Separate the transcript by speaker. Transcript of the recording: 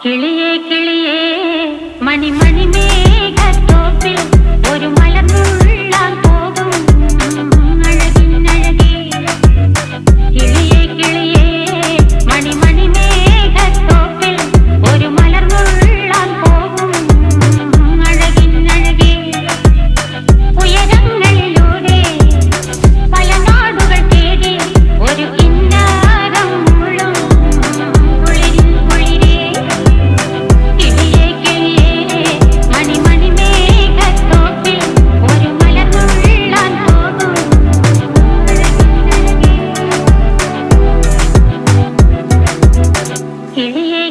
Speaker 1: കിളിയേ കിളിയേ മണിമണി മേഘത്തോപ്പിൽ ഒരു മലർന്നുള്ളാൻ പോകും അഴകിനഴകേ. കിളിയേ കിളിയേ മണിമണി മേഘത്തോപ്പിൽ ഒരു മലർന്നുള്ളാൻ പോകും അഴകിനഴകേ. ഉയരങ്ങളിലൂടെ പല നാടുകൾ തേടി ഒരു കിന്നാരം മുള്ളും കുളിരിൻ കുളിരേ. കിളിയേ കിളിയേ മണിമണി മേഘത്തോപ്പിൽ ഒരു മലർന്നുള്ളാൻ പോകും അഴകിനഴകേ. കിളിയേ